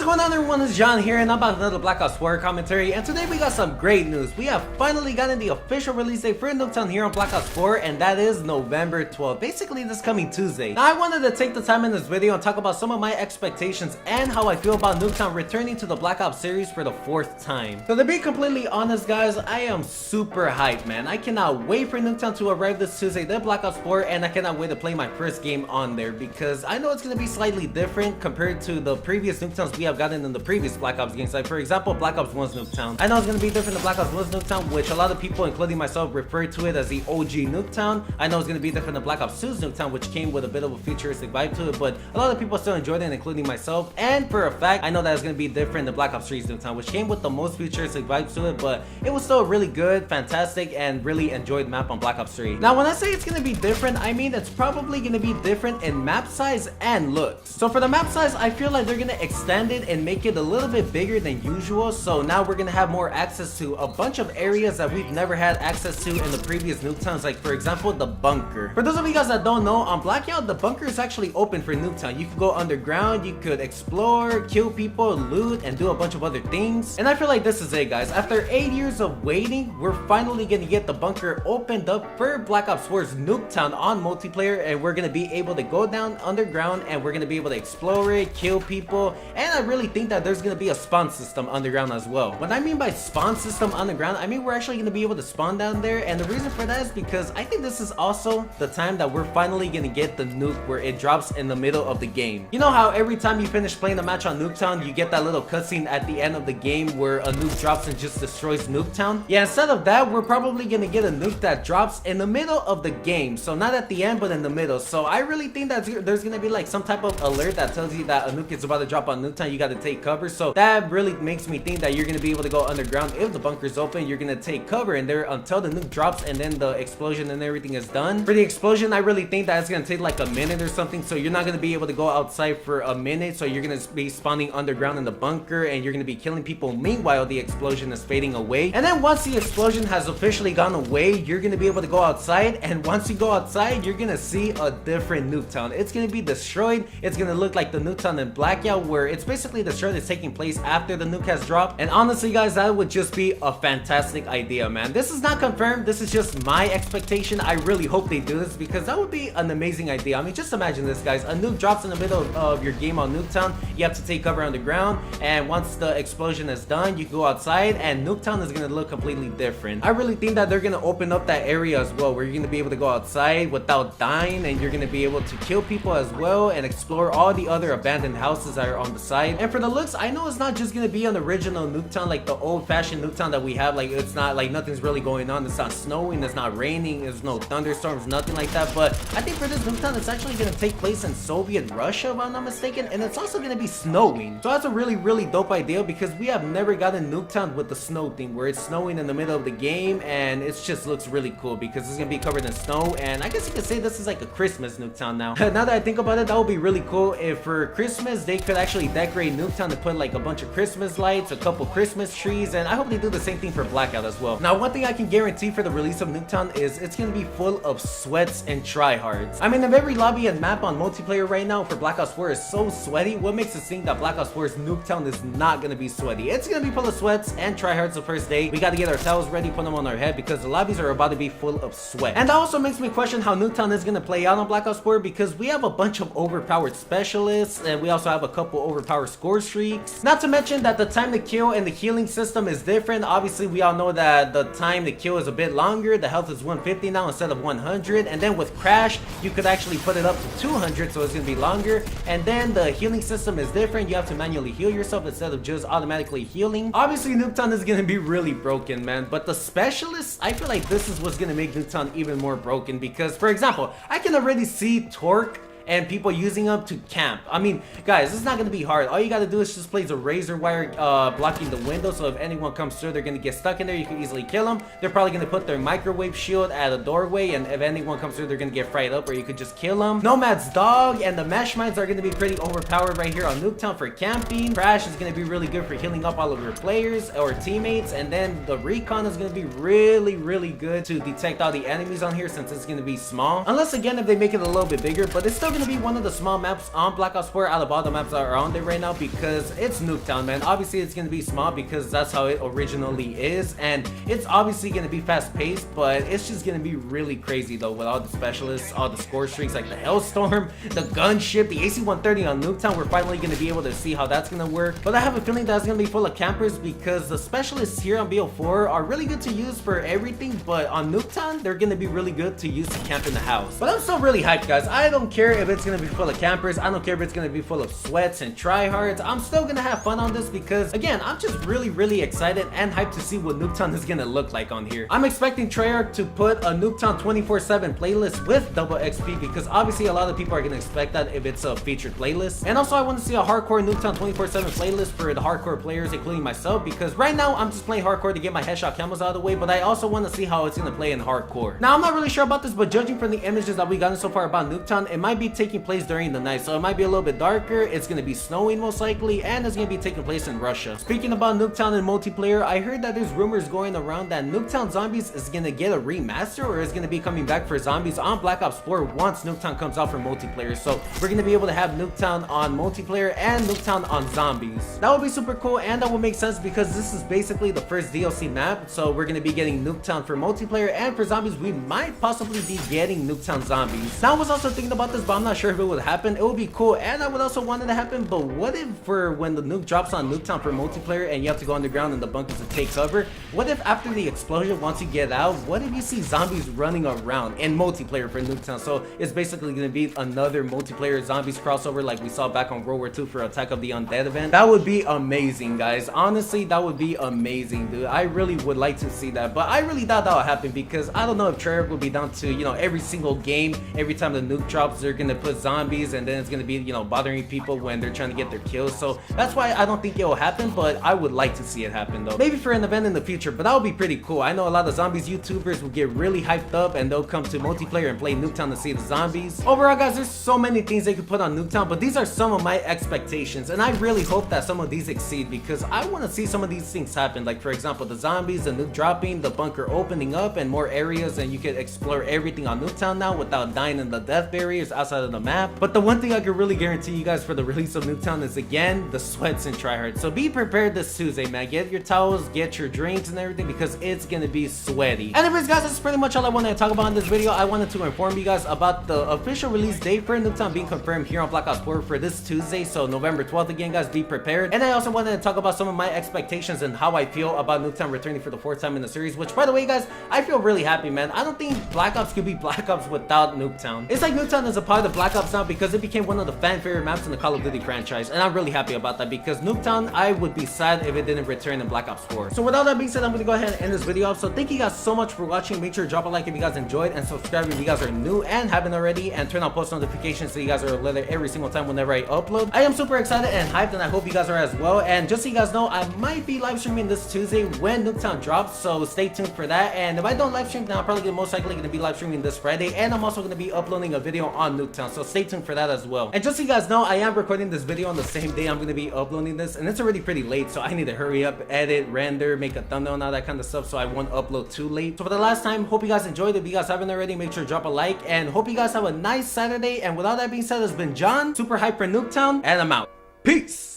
going on, everyone? It's John here, and I'm about another Black Ops 4 commentary, and today we got some great news. We have finally gotten the official release date for Nuketown here on Black Ops 4, and that is November 12th, basically this coming Tuesday. Now, I wanted to take the time in this video and talk about some of my expectations and how I feel about Nuketown returning to the Black Ops series for the 4th time. So to be completely honest, guys, I am super hyped, man. I cannot wait for Nuketown to arrive this Tuesday, then Black Ops 4, and I cannot wait to play my first game on there, because I know it's going to be slightly different compared to the previous Nuketowns we have gotten in the previous Black Ops games. Like, for example, Black Ops 1's Nuketown. I know it's going to be different than Black Ops 1's Nuketown, which a lot of people, including myself, refer to it as the OG Nuketown. I know it's going to be different than Black Ops 2's Nuketown, which came with a bit of a futuristic vibe to it, but a lot of people still enjoyed it, including myself. And for a fact, I know that it's going to be different than Black Ops 3's Nuketown, which came with the most futuristic vibes to it, but it was still a really good, fantastic, and really enjoyed map on Black Ops 3. Now, when I say it's going to be different, I mean it's probably going to be different in map size and looks. So for the map size, I feel like they're going to extend it and make it a little bit bigger than usual. So now we're going to have more access to a bunch of areas that we've never had access to in the previous Nuketowns. Like, for example, the bunker. For those of you guys that don't know, on Blackout, the bunker is actually open for Nuketown. You could go underground, you could explore, kill people, loot, and do a bunch of other things. And I feel like this is it, guys. After 8 years of waiting, we're finally going to get the bunker opened up for Black Ops 4's Nuketown on multiplayer, and we're going to be able to go down underground, and we're going to be able to explore it, kill people, and I really think that there's going to be a spawn system underground as well. What I mean by spawn system underground, I mean we're actually going to be able to spawn down there, and the reason for that is because I think this is also the time that we're finally going to get the nuke where it drops in the middle of the game. You know how every time you finish playing the match on Nuketown, you get that little cutscene at the end of the game where a nuke drops and just destroys Nuketown? Yeah, instead of that, we're probably going to get a nuke that drops in the middle of the game. So not at the end, but in the middle. So I really think that there's going to be like some type of alert that tells you that a nuke is about to drop on Nuketown. You got to take cover. So that really makes me think that you're going to be able to go underground. If the bunker's open, you're going to take cover in there until the nuke drops, and then the explosion and everything is done. For the explosion, I really think that it's going to take like a minute or something. So you're not going to be able to go outside for a minute. So you're going to be spawning underground in the bunker, and you're going to be killing people. Meanwhile, the explosion is fading away. And then once the explosion has officially gone away, you're going to be able to go outside. And once you go outside, you're going to see a different Nuketown. It's going to be destroyed. It's going to look like the Nuketown in Blackout, where it's basically destroyed. It's taking place after the nuke has dropped. And honestly, guys, that would just be a fantastic idea, man. This is not confirmed. This is just my expectation. I really hope they do this, because that would be an amazing idea. I mean, just imagine this, guys. A nuke drops in the middle of your game on Nuketown. You have to take cover underground, and once the explosion is done, you can go outside, and Nuketown is going to look completely different. I really think that they're going to open up that area as well, where you're going to be able to go outside without dying, and you're going to be able to kill people as well and explore all the other abandoned houses that are on the side. And for the looks, I know it's not just going to be an original Nuketown, like the old-fashioned Nuketown that we have. Like, it's not like nothing's really going on. It's not snowing, it's not raining, there's no thunderstorms, nothing like that. But I think for this Nuketown, it's actually going to take place in Soviet Russia, if I'm not mistaken, and it's also going to be snowing. So that's a really, really dope idea, because we have never gotten Nuketown with the snow theme, where it's snowing in the middle of the game, and it just looks really cool because it's going to be covered in snow. And I guess you could say this is like a Christmas Nuketown now. Now that I think about it, that would be really cool if for Christmas they could actually decorate Nuketown to put like a bunch of Christmas lights, a couple Christmas trees, and I hope they do the same thing for Blackout as well. Now, one thing I can guarantee for the release of Nuketown is it's going to be full of sweats and tryhards. I mean, if every lobby and map on multiplayer right now for Black Ops 4 is so sweaty, what makes us think that Black Ops 4's Nuketown is not going to be sweaty? It's going to be full of sweats and tryhards the first day. We got to get our towels ready, put them on our head, because the lobbies are about to be full of sweat. And that also makes me question how Nuketown is going to play out on Black Ops 4, because we have a bunch of overpowered specialists, and we also have a couple overpowered score streaks. Not to mention that the time to kill and the healing system is different. Obviously, we all know that the time to kill is a bit longer. The health is 150 now instead of 100, and then with Crash, you could actually put it up to 200, so it's going to be longer. And then the healing system is different. You have to manually heal yourself instead of just automatically healing. Obviously, Nuketown is going to be really broken, man, but the specialists, I feel like this is what's going to make Nuketown even more broken, because, for example, I can already see Torque and people using them to camp. I mean, guys, this is not going to be hard. All you got to do is just place a razor wire blocking the window, so if anyone comes through, they're going to get stuck in there. You can easily kill them. They're probably going to put their microwave shield at a doorway, and if anyone comes through, they're going to get fried up, or you could just kill them. Nomad's dog and the mesh mines are going to be pretty overpowered right here on Nuketown for camping. Crash is going to be really good for healing up all of your players or teammates, and then the recon is going to be really, really good to detect all the enemies on here, since it's going to be small. Unless, again, if they make it a little bit bigger, but it's still gonna be one of the small maps on Black Ops 4 out of all the maps that are on there right now, because it's Nuketown, man. Obviously it's gonna be small because that's how it originally is, and it's obviously gonna be fast paced, but it's just gonna be really crazy though, with all the specialists, all the score streaks, like the Hellstorm, the gunship, the AC-130 on Nuketown. We're finally gonna be able to see how that's gonna work, but I have a feeling that's gonna be full of campers, because the specialists here on BO4 are really good to use for everything, but on Nuketown they're gonna be really good to use to camp in the house. But I'm still really hyped, guys. I don't care if it's gonna be full of campers, I don't care if it's gonna be full of sweats and tryhards. I'm still gonna have fun on this because, again, I'm just really excited and hyped to see what Nuketown is gonna look like on here. I'm expecting Treyarch to put a Nuketown 24/7 playlist with double XP, because obviously a lot of people are gonna expect that if it's a featured playlist. And also I want to see a hardcore Nuketown 24/7 playlist for the hardcore players, including myself, because right now I'm just playing hardcore to get my headshot camos out of the way, but I also want to see how it's gonna play in hardcore. Now I'm not really sure about this, but judging from the images that we've gotten so far about Nuketown, it might be taking place during the night, so it might be a little bit darker. It's gonna be snowing most likely, and it's gonna be taking place in Russia. Speaking about Nuketown and multiplayer, I heard that there's rumors going around that Nuketown Zombies is gonna get a remaster, or is gonna be coming back for zombies on Black Ops 4 once Nuketown comes out for multiplayer. So we're gonna be able to have Nuketown on multiplayer and Nuketown on zombies. That would be super cool, and that would make sense because this is basically the first DLC map, so we're gonna be getting Nuketown for multiplayer, and for zombies we might possibly be getting Nuketown Zombies. Now I was also thinking about this, but I'm not sure if it would happen. It would be cool, and I would also want it to happen, but what if for when the nuke drops on Nuketown for multiplayer and you have to go underground in the bunkers to take cover, what if after the explosion, once you get out, what if you see zombies running around in multiplayer for Nuketown? So it's basically going to be another multiplayer zombies crossover like we saw back on World War II for Attack of the Undead event. That would be amazing, guys. Honestly, that would be amazing, dude. I really would like to see that, but I really doubt that will happen, because I don't know if Treyarch will be down to, you know, every single game, every time the nuke drops, they're going to put zombies, and then it's going to be, you know, bothering people when they're trying to get their kills. So that's why I don't think it will happen, but I would like to see it happen though. Maybe for an event in the future, but that would be pretty cool. I know a lot of zombies YouTubers will get really hyped up and they'll come to multiplayer and play Nuketown to see the zombies. Overall, guys, there's so many things they could put on Nuketown, but these are some of my expectations, and I really hope that some of these exceed, because I want to see some of these things happen. Like, for example, the zombies, the nuke dropping, the bunker opening up, and more areas, and you can explore everything on Nuketown now without dying in the death barriers outside of the map. But the one thing I can really guarantee you guys for the release of Nuketown is, again, the sweats and tryhards. So be prepared this Tuesday, man. Get your towels, get your drinks and everything, because it's gonna be sweaty. Anyways, guys, that's pretty much all I wanted to talk about in this video. I wanted to inform you guys about the official release date for Nuketown being confirmed here on Black Ops 4 for this Tuesday, so November 12th. Again, guys, be prepared. And I also wanted to talk about some of my expectations and how I feel about Nuketown returning for the 4th time in the series, which, by the way, guys, I feel really happy, man. I don't think Black Ops could be Black Ops without Nuketown. It's like Nuketown is a part of Black Ops now because it became one of the fan favorite maps in the Call of Duty franchise, and I'm really happy about that, because Nuketown, I would be sad if it didn't return in Black Ops 4. So with all that being said, I'm gonna go ahead and end this video off. So thank you guys so much for watching. Make sure to drop a like if you guys enjoyed, and subscribe if you guys are new and haven't already, and turn on post notifications so you guys are alerted every single time whenever I upload. I am super excited and hyped, and I hope you guys are as well. And just so you guys know, I might be live streaming this Tuesday when Nuketown drops, so stay tuned for that. And if I don't live stream, then I'm probably most likely gonna be live streaming this Friday, and I'm also gonna be uploading a video on Nuketown, so stay tuned for that as well. And just so you guys know, I am recording this video on the same day I'm gonna be uploading this, and it's already pretty late, so I need to hurry up, edit, render, make a thumbnail, and all that kind of stuff, so I won't upload too late. So for the last time, hope you guys enjoyed. If you guys haven't already, make sure to drop a like, and hope you guys have a nice Saturday. And with all that being said, it's been John, super hyped for Nuketown, and I'm out. Peace.